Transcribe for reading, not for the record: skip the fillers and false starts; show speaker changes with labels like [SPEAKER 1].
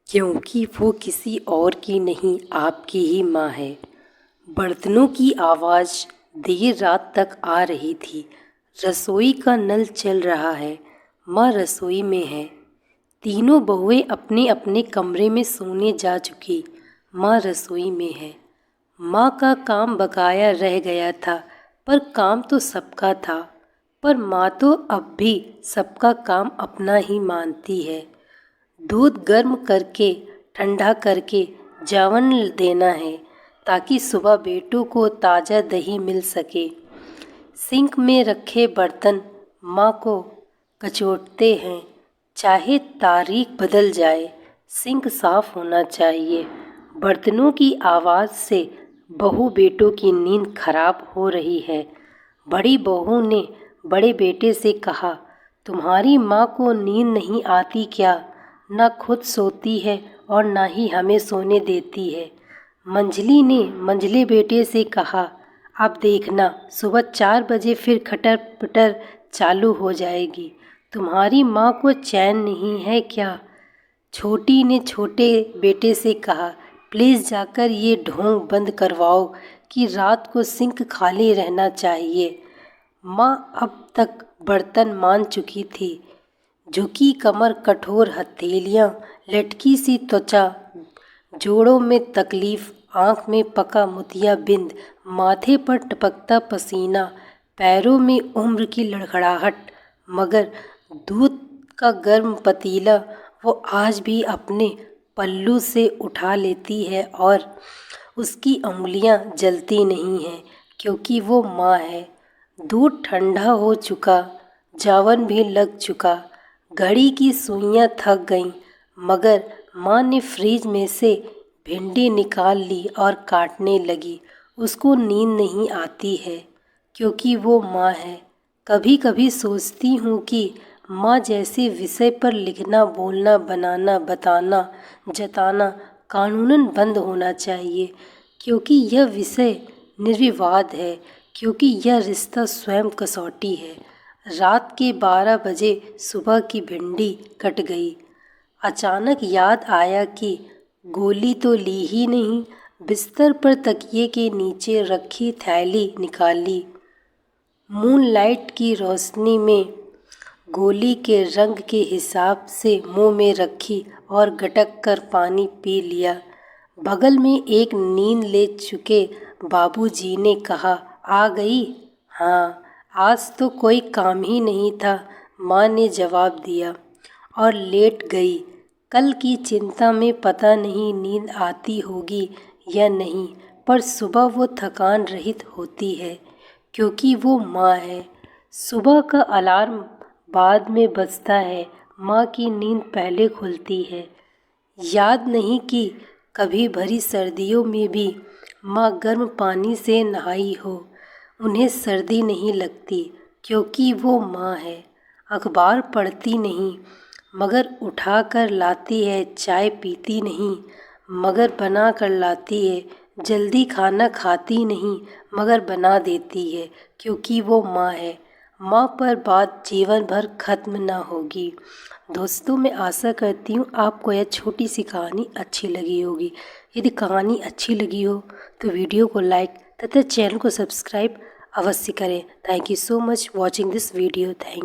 [SPEAKER 1] क्योंकि वो किसी और की नहीं आपकी ही माँ है। बर्तनों की आवाज़ देर रात तक आ रही थी। रसोई का नल चल रहा है। माँ रसोई में है। तीनों बहुएं अपने अपने कमरे में सोने जा चुकी। माँ रसोई में है। माँ का काम बकाया रह गया था, पर काम तो सबका था। पर माँ तो अब भी सबका काम अपना ही मानती है। दूध गर्म करके ठंडा करके जावन देना है, ताकि सुबह बेटों को ताज़ा दही मिल सके। सिंक में रखे बर्तन माँ को कचोटते हैं। चाहे तारीख बदल जाए, सिंक साफ होना चाहिए। बर्तनों की आवाज़ से बहू बेटों की नींद खराब हो रही है। बड़ी बहू ने बड़े बेटे से कहा, तुम्हारी माँ को नींद नहीं आती क्या? ना खुद सोती है और ना ही हमें सोने देती है। मंझली ने मंझले बेटे से कहा, अब देखना सुबह 4 बजे फिर खटर पटर चालू हो जाएगी। तुम्हारी माँ को चैन नहीं है क्या? छोटी ने छोटे बेटे से कहा, प्लीज़ जाकर ये ढोंग बंद करवाओ कि रात को सिंक खाली रहना चाहिए। माँ अब तक बर्तन मान चुकी थी। झुकी कमर, कठोर हथेलियाँ, लटकी सी त्वचा, जोड़ों में तकलीफ, आँख में पका मोतियाबिंद, माथे पर टपकता पसीना, पैरों में उम्र की लड़खड़ाहट। मगर दूध का गर्म पतीला वो आज भी अपने पल्लू से उठा लेती है और उसकी उंगलियां जलती नहीं हैं, क्योंकि वो माँ है। दूध ठंडा हो चुका, जावन भी लग चुका, घड़ी की सुइयां थक गईं, मगर माँ ने फ्रिज में से भिंडी निकाल ली और काटने लगी। उसको नींद नहीं आती है, क्योंकि वो माँ है। कभी कभी सोचती हूँ कि माँ जैसे विषय पर लिखना, बोलना, बनाना, बताना, जताना कानूनन बंद होना चाहिए, क्योंकि यह विषय निर्विवाद है, क्योंकि यह रिश्ता स्वयं कसौटी है। रात के 12 बजे सुबह की भिंडी कट गई। अचानक याद आया कि गोली तो ली ही नहीं। बिस्तर पर तकिए के नीचे रखी थैली निकाली। मूनलाइट की रोशनी में गोली के रंग के हिसाब से मुंह में रखी और गटक कर पानी पी लिया। बगल में एक नींद ले चुके बाबूजी ने कहा, आ गई? हाँ, आज तो कोई काम ही नहीं था, माँ ने जवाब दिया और लेट गई। कल की चिंता में पता नहीं नींद आती होगी या नहीं, पर सुबह वो थकान रहित होती है, क्योंकि वो माँ है। सुबह का अलार्म बाद में बजता है, माँ की नींद पहले खुलती है। याद नहीं कि कभी भरी सर्दियों में भी माँ गर्म पानी से नहाई हो। उन्हें सर्दी नहीं लगती, क्योंकि वो माँ है। अखबार पढ़ती नहीं, मगर उठा कर लाती है। चाय पीती नहीं, मगर बना कर लाती है। जल्दी खाना खाती नहीं, मगर बना देती है, क्योंकि वो माँ है। माँ पर बात जीवन भर खत्म ना होगी। दोस्तों, मैं आशा करती हूँ आपको यह छोटी सी कहानी अच्छी लगी होगी। यदि कहानी अच्छी लगी हो तो वीडियो को लाइक तथा चैनल को सब्सक्राइब अवश्य करें। Thank you so much watching this video. Thank